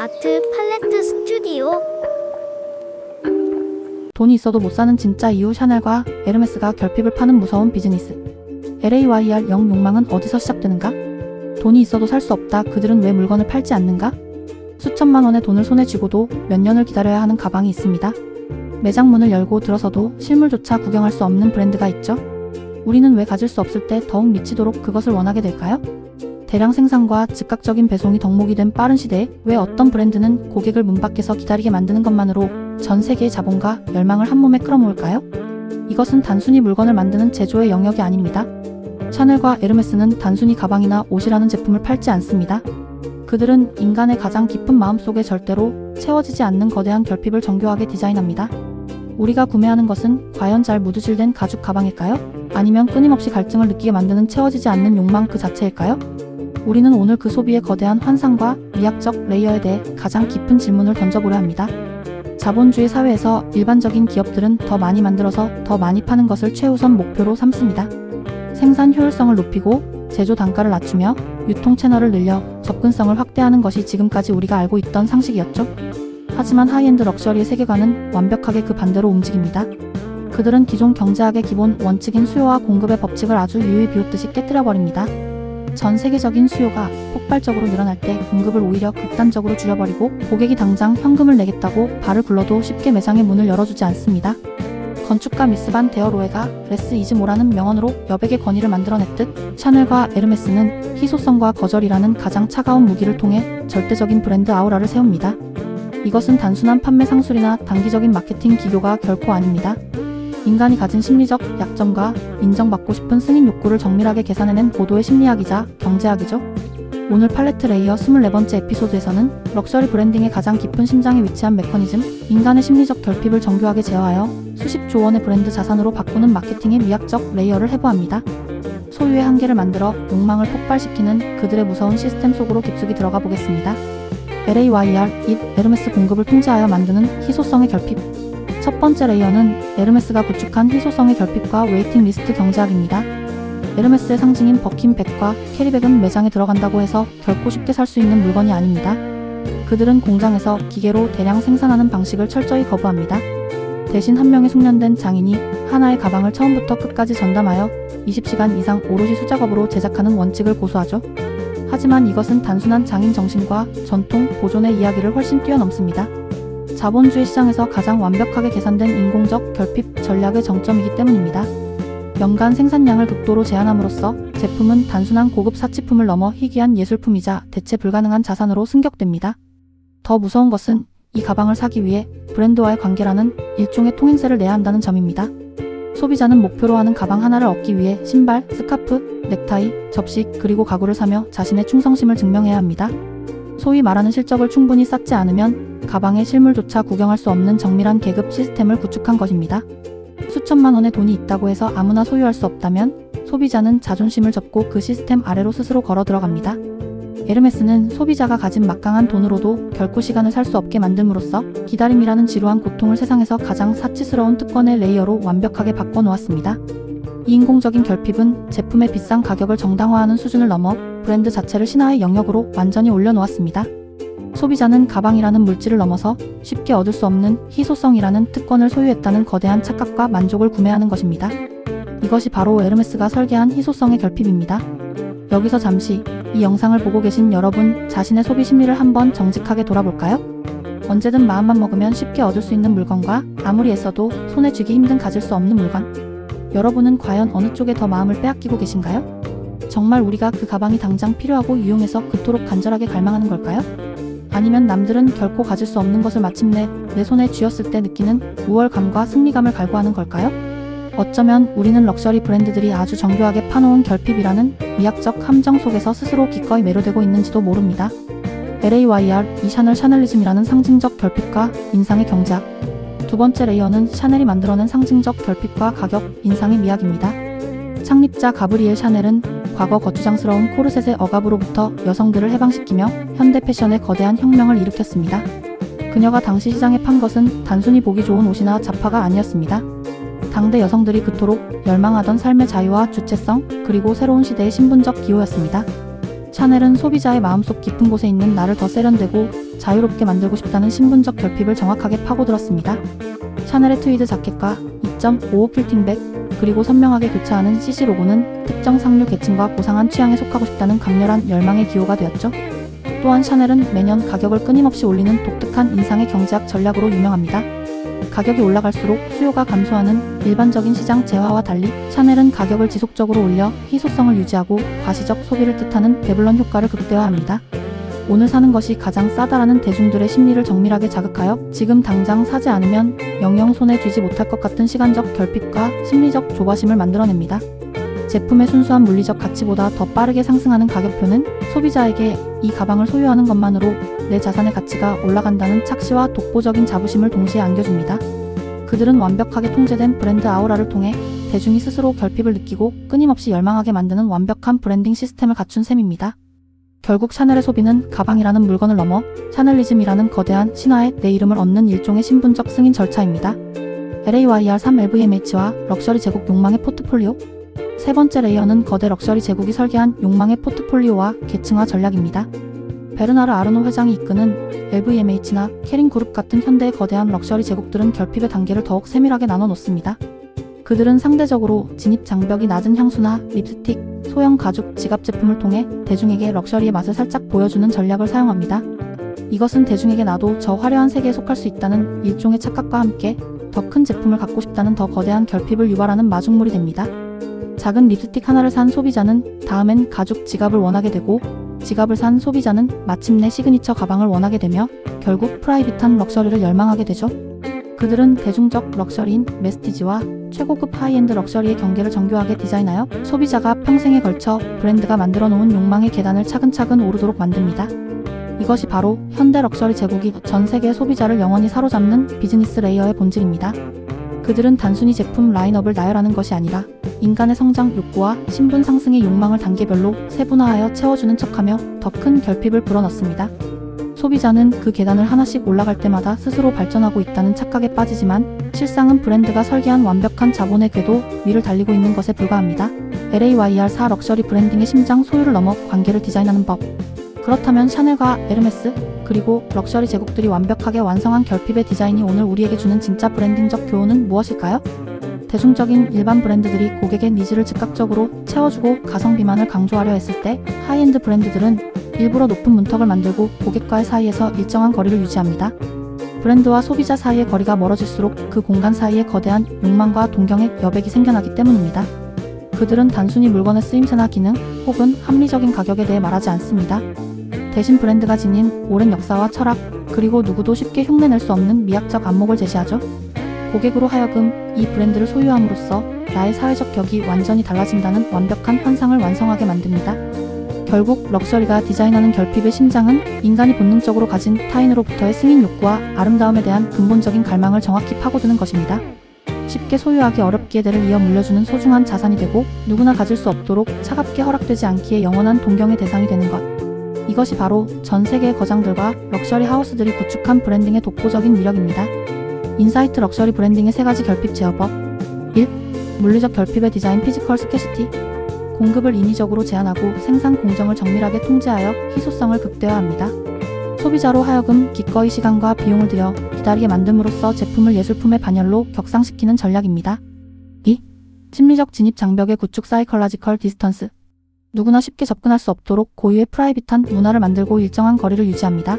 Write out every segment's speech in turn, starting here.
아트 팔레트 스튜디오. 돈이 있어도 못 사는 진짜 이유. 샤넬과 에르메스가 결핍을 파는 무서운 비즈니스. LAYR 영 욕망은 어디서 시작되는가? 돈이 있어도 살 수 없다. 그들은 왜 물건을 팔지 않는가? 수천만 원의 돈을 손에 쥐고도 몇 년을 기다려야 하는 가방이 있습니다. 매장 문을 열고 들어서도 실물조차 구경할 수 없는 브랜드가 있죠. 우리는 왜 가질 수 없을 때 더욱 미치도록 그것을 원하게 될까요? 대량 생산과 즉각적인 배송이 덕목이 된 빠른 시대에 왜 어떤 브랜드는 고객을 문 밖에서 기다리게 만드는 것만으로 전 세계의 자본과 열망을 한 몸에 끌어모을까요? 이것은 단순히 물건을 만드는 제조의 영역이 아닙니다. 샤넬과 에르메스는 단순히 가방이나 옷이라는 제품을 팔지 않습니다. 그들은 인간의 가장 깊은 마음속에 절대로 채워지지 않는 거대한 결핍을 정교하게 디자인합니다. 우리가 구매하는 것은 과연 잘 무드질된 가죽 가방일까요? 아니면 끊임없이 갈증을 느끼게 만드는 채워지지 않는 욕망 그 자체일까요? 우리는 오늘 그 소비의 거대한 환상과 미학적 레이어에 대해 가장 깊은 질문을 던져보려 합니다. 자본주의 사회에서 일반적인 기업들은 더 많이 만들어서 더 많이 파는 것을 최우선 목표로 삼습니다. 생산 효율성을 높이고 제조 단가를 낮추며 유통 채널을 늘려 접근성을 확대하는 것이 지금까지 우리가 알고 있던 상식이었죠. 하지만 하이엔드 럭셔리의 세계관은 완벽하게 그 반대로 움직입니다. 그들은 기존 경제학의 기본 원칙인 수요와 공급의 법칙을 아주 유유히 비웃듯이 깨뜨려버립니다. 전 세계적인 수요가 폭발적으로 늘어날 때 공급을 오히려 극단적으로 줄여버리고 고객이 당장 현금을 내겠다고 발을 굴러도 쉽게 매장의 문을 열어주지 않습니다. 건축가 미스 반 데어 로에가 레스 이즈 모라는 명언으로 여백의 권위를 만들어냈듯 샤넬과 에르메스는 희소성과 거절이라는 가장 차가운 무기를 통해 절대적인 브랜드 아우라를 세웁니다. 이것은 단순한 판매 상술이나 단기적인 마케팅 기교가 결코 아닙니다. 인간이 가진 심리적 약점과 인정받고 싶은 승인 욕구를 정밀하게 계산해낸 고도의 심리학이자 경제학이죠. 오늘 팔레트 레이어 24번째 에피소드에서는 럭셔리 브랜딩의 가장 깊은 심장에 위치한 메커니즘, 인간의 심리적 결핍을 정교하게 제어하여 수십조 원의 브랜드 자산으로 바꾸는 마케팅의 미학적 레이어를 해부합니다. 소유의 한계를 만들어 욕망을 폭발시키는 그들의 무서운 시스템 속으로 깊숙이 들어가 보겠습니다. LAYR, 에르메스 공급을 통제하여 만드는 희소성의 결핍. 첫 번째 레이어는 에르메스가 구축한 희소성의 결핍과 웨이팅 리스트 경제학입니다. 에르메스의 상징인 버킨백과 캐리백은 매장에 들어간다고 해서 결코 쉽게 살 수 있는 물건이 아닙니다. 그들은 공장에서 기계로 대량 생산하는 방식을 철저히 거부합니다. 대신 한 명의 숙련된 장인이 하나의 가방을 처음부터 끝까지 전담하여 20시간 이상 오롯이 수작업으로 제작하는 원칙을 고수하죠. 하지만 이것은 단순한 장인 정신과 전통, 보존의 이야기를 훨씬 뛰어넘습니다. 자본주의 시장에서 가장 완벽하게 계산된 인공적 결핍 전략의 정점이기 때문입니다. 연간 생산량을 극도로 제한함으로써 제품은 단순한 고급 사치품을 넘어 희귀한 예술품이자 대체 불가능한 자산으로 승격됩니다. 더 무서운 것은 이 가방을 사기 위해 브랜드와의 관계라는 일종의 통행세를 내야 한다는 점입니다. 소비자는 목표로 하는 가방 하나를 얻기 위해 신발, 스카프, 넥타이, 접시, 그리고 가구를 사며 자신의 충성심을 증명해야 합니다. 소위 말하는 실적을 충분히 쌓지 않으면 가방의 실물조차 구경할 수 없는 정밀한 계급 시스템을 구축한 것입니다. 수천만 원의 돈이 있다고 해서 아무나 소유할 수 없다면 소비자는 자존심을 접고 그 시스템 아래로 스스로 걸어 들어갑니다. 에르메스는 소비자가 가진 막강한 돈으로도 결코 시간을 살 수 없게 만듦으로써 기다림이라는 지루한 고통을 세상에서 가장 사치스러운 특권의 레이어로 완벽하게 바꿔놓았습니다. 이 인공적인 결핍은 제품의 비싼 가격을 정당화하는 수준을 넘어 브랜드 자체를 신화의 영역으로 완전히 올려놓았습니다. 소비자는 가방이라는 물질을 넘어서 쉽게 얻을 수 없는 희소성이라는 특권을 소유했다는 거대한 착각과 만족을 구매하는 것입니다. 이것이 바로 에르메스가 설계한 희소성의 결핍입니다. 여기서 잠시 이 영상을 보고 계신 여러분 자신의 소비 심리를 한번 정직하게 돌아볼까요? 언제든 마음만 먹으면 쉽게 얻을 수 있는 물건과 아무리 애써도 손에 쥐기 힘든 가질 수 없는 물건. 여러분은 과연 어느 쪽에 더 마음을 빼앗기고 계신가요? 정말 우리가 그 가방이 당장 필요하고 유용해서 그토록 간절하게 갈망하는 걸까요? 아니면 남들은 결코 가질 수 없는 것을 마침내 내 손에 쥐었을 때 느끼는 우월감과 승리감을 갈구하는 걸까요? 어쩌면 우리는 럭셔리 브랜드들이 아주 정교하게 파놓은 결핍이라는 미학적 함정 속에서 스스로 기꺼이 매료되고 있는지도 모릅니다. LAYR, 이 샤넬리즘이라는 상징적 결핍과 인상의 경제학. 두 번째 레이어는 샤넬이 만들어낸 상징적 결핍과 가격, 인상의 미학입니다. 창립자 가브리엘 샤넬은 과거 거추장스러운 코르셋의 억압으로부터 여성들을 해방시키며 현대 패션의 거대한 혁명을 일으켰습니다. 그녀가 당시 시장에 판 것은 단순히 보기 좋은 옷이나 잡화가 아니었습니다. 당대 여성들이 그토록 열망하던 삶의 자유와 주체성, 그리고 새로운 시대의 신분적 기호였습니다. 샤넬은 소비자의 마음속 깊은 곳에 있는 나를 더 세련되고 자유롭게 만들고 싶다는 신분적 결핍을 정확하게 파고들었습니다. 샤넬의 트위드 자켓과 2.55 퀼팅백, 그리고 선명하게 교차하는 CC 로고는 특정 상류 계층과 고상한 취향에 속하고 싶다는 강렬한 열망의 기호가 되었죠. 또한 샤넬은 매년 가격을 끊임없이 올리는 독특한 인상의 경제학 전략으로 유명합니다. 가격이 올라갈수록 수요가 감소하는 일반적인 시장 재화와 달리 샤넬은 가격을 지속적으로 올려 희소성을 유지하고 과시적 소비를 뜻하는 배블런 효과를 극대화합니다. 오늘 사는 것이 가장 싸다라는 대중들의 심리를 정밀하게 자극하여 지금 당장 사지 않으면 영영 손에 쥐지 못할 것 같은 시간적 결핍과 심리적 조바심을 만들어냅니다. 제품의 순수한 물리적 가치보다 더 빠르게 상승하는 가격표는 소비자에게 이 가방을 소유하는 것만으로 내 자산의 가치가 올라간다는 착시와 독보적인 자부심을 동시에 안겨줍니다. 그들은 완벽하게 통제된 브랜드 아우라를 통해 대중이 스스로 결핍을 느끼고 끊임없이 열망하게 만드는 완벽한 브랜딩 시스템을 갖춘 셈입니다. 결국 샤넬의 소비는 가방이라는 물건을 넘어 샤넬리즘이라는 거대한 신화에 내 이름을 얻는 일종의 신분적 승인 절차입니다. LAYR3 LVMH와 럭셔리 제국 욕망의 포트폴리오. 세 번째 레이어는 거대 럭셔리 제국이 설계한 욕망의 포트폴리오와 계층화 전략입니다. 베르나르 아르노 회장이 이끄는 LVMH나 캐링 그룹 같은 현대의 거대한 럭셔리 제국들은 결핍의 단계를 더욱 세밀하게 나눠 놓습니다. 그들은 상대적으로 진입 장벽이 낮은 향수나 립스틱, 소형 가죽, 지갑 제품을 통해 대중에게 럭셔리의 맛을 살짝 보여주는 전략을 사용합니다. 이것은 대중에게 나도 저 화려한 세계에 속할 수 있다는 일종의 착각과 함께 더 큰 제품을 갖고 싶다는 더 거대한 결핍을 유발하는 마중물이 됩니다. 작은 립스틱 하나를 산 소비자는 다음엔 가죽 지갑을 원하게 되고, 지갑을 산 소비자는 마침내 시그니처 가방을 원하게 되며 결국 프라이빗한 럭셔리를 열망하게 되죠. 그들은 대중적 럭셔리인 메스티지와 최고급 하이엔드 럭셔리의 경계를 정교하게 디자인하여 소비자가 평생에 걸쳐 브랜드가 만들어 놓은 욕망의 계단을 차근차근 오르도록 만듭니다. 이것이 바로 현대 럭셔리 제국이 전 세계 소비자를 영원히 사로잡는 비즈니스 레이어의 본질입니다. 그들은 단순히 제품 라인업을 나열하는 것이 아니라 인간의 성장 욕구와 신분 상승의 욕망을 단계별로 세분화하여 채워주는 척하며 더 큰 결핍을 불어넣습니다. 소비자는 그 계단을 하나씩 올라갈 때마다 스스로 발전하고 있다는 착각에 빠지지만 실상은 브랜드가 설계한 완벽한 자본의 궤도 위를 달리고 있는 것에 불과합니다. LAYR4 럭셔리 브랜딩의 심장 소유를 넘어 관계를 디자인하는 법. 그렇다면 샤넬과 에르메스, 그리고 럭셔리 제국들이 완벽하게 완성한 결핍의 디자인이 오늘 우리에게 주는 진짜 브랜딩적 교훈은 무엇일까요? 대중적인 일반 브랜드들이 고객의 니즈를 즉각적으로 채워주고 가성비만을 강조하려 했을 때 하이엔드 브랜드들은 일부러 높은 문턱을 만들고 고객과의 사이에서 일정한 거리를 유지합니다. 브랜드와 소비자 사이의 거리가 멀어질수록 그 공간 사이에 거대한 욕망과 동경의 여백이 생겨나기 때문입니다. 그들은 단순히 물건의 쓰임새나 기능 혹은 합리적인 가격에 대해 말하지 않습니다. 대신 브랜드가 지닌 오랜 역사와 철학, 그리고 누구도 쉽게 흉내낼 수 없는 미학적 안목을 제시하죠. 고객으로 하여금 이 브랜드를 소유함으로써 나의 사회적 격이 완전히 달라진다는 완벽한 환상을 완성하게 만듭니다. 결국 럭셔리가 디자인하는 결핍의 심장은 인간이 본능적으로 가진 타인으로부터의 승인 욕구와 아름다움에 대한 근본적인 갈망을 정확히 파고드는 것입니다. 쉽게 소유하기 어렵기에 대를 이어 물려주는 소중한 자산이 되고 누구나 가질 수 없도록 차갑게 허락되지 않기에 영원한 동경의 대상이 되는 것. 이것이 바로 전 세계의 거장들과 럭셔리 하우스들이 구축한 브랜딩의 독보적인 위력입니다. 인사이트 럭셔리 브랜딩의 3가지 결핍 제어법. 1. 물리적 결핍의 디자인 피지컬 스캐시티. 공급을 인위적으로 제한하고 생산 공정을 정밀하게 통제하여 희소성을 극대화합니다. 소비자로 하여금 기꺼이 시간과 비용을 들여 기다리게 만듦으로써 제품을 예술품의 반열로 격상시키는 전략입니다. 2. 심리적 진입 장벽의 구축 사이컬라지컬 디스턴스. 누구나 쉽게 접근할 수 없도록 고유의 프라이빗한 문화를 만들고 일정한 거리를 유지합니다.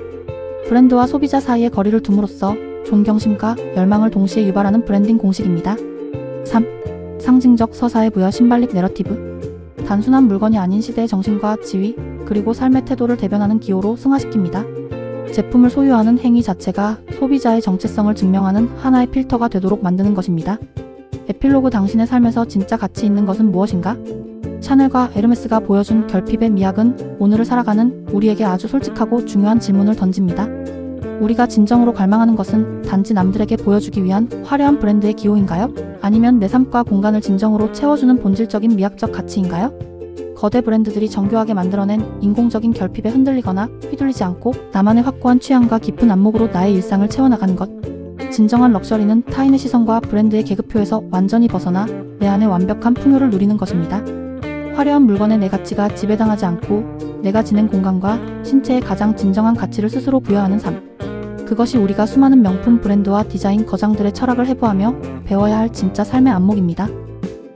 브랜드와 소비자 사이의 거리를 둠으로써 존경심과 열망을 동시에 유발하는 브랜딩 공식입니다. 3. 상징적 서사의 부여 심발릭 내러티브. 단순한 물건이 아닌 시대의 정신과 지위, 그리고 삶의 태도를 대변하는 기호로 승화시킵니다. 제품을 소유하는 행위 자체가 소비자의 정체성을 증명하는 하나의 필터가 되도록 만드는 것입니다. 에필로그. 당신의 삶에서 진짜 가치 있는 것은 무엇인가? 샤넬과 에르메스가 보여준 결핍의 미학은 오늘을 살아가는 우리에게 아주 솔직하고 중요한 질문을 던집니다. 우리가 진정으로 갈망하는 것은 단지 남들에게 보여주기 위한 화려한 브랜드의 기호인가요? 아니면 내 삶과 공간을 진정으로 채워주는 본질적인 미학적 가치인가요? 거대 브랜드들이 정교하게 만들어낸 인공적인 결핍에 흔들리거나 휘둘리지 않고 나만의 확고한 취향과 깊은 안목으로 나의 일상을 채워나가는 것. 진정한 럭셔리는 타인의 시선과 브랜드의 계급표에서 완전히 벗어나 내 안의 완벽한 풍요를 누리는 것입니다. 화려한 물건의 내 가치가 지배당하지 않고 내가 지낸 공간과 신체에 가장 진정한 가치를 스스로 부여하는 삶. 그것이 우리가 수많은 명품 브랜드와 디자인 거장들의 철학을 해부하며 배워야 할 진짜 삶의 안목입니다.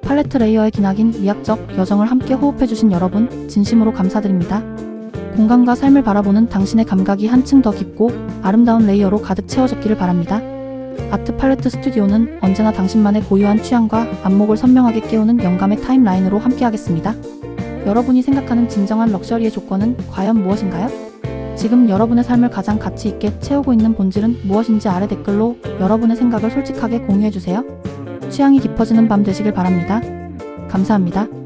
팔레트 레이어의 기나긴 미학적 여정을 함께 호흡해주신 여러분, 진심으로 감사드립니다. 공간과 삶을 바라보는 당신의 감각이 한층 더 깊고 아름다운 레이어로 가득 채워졌기를 바랍니다. 아트 팔레트 스튜디오는 언제나 당신만의 고유한 취향과 안목을 선명하게 깨우는 영감의 타임라인으로 함께하겠습니다. 여러분이 생각하는 진정한 럭셔리의 조건은 과연 무엇인가요? 지금 여러분의 삶을 가장 가치 있게 채우고 있는 본질은 무엇인지 아래 댓글로 여러분의 생각을 솔직하게 공유해주세요. 취향이 깊어지는 밤 되시길 바랍니다. 감사합니다.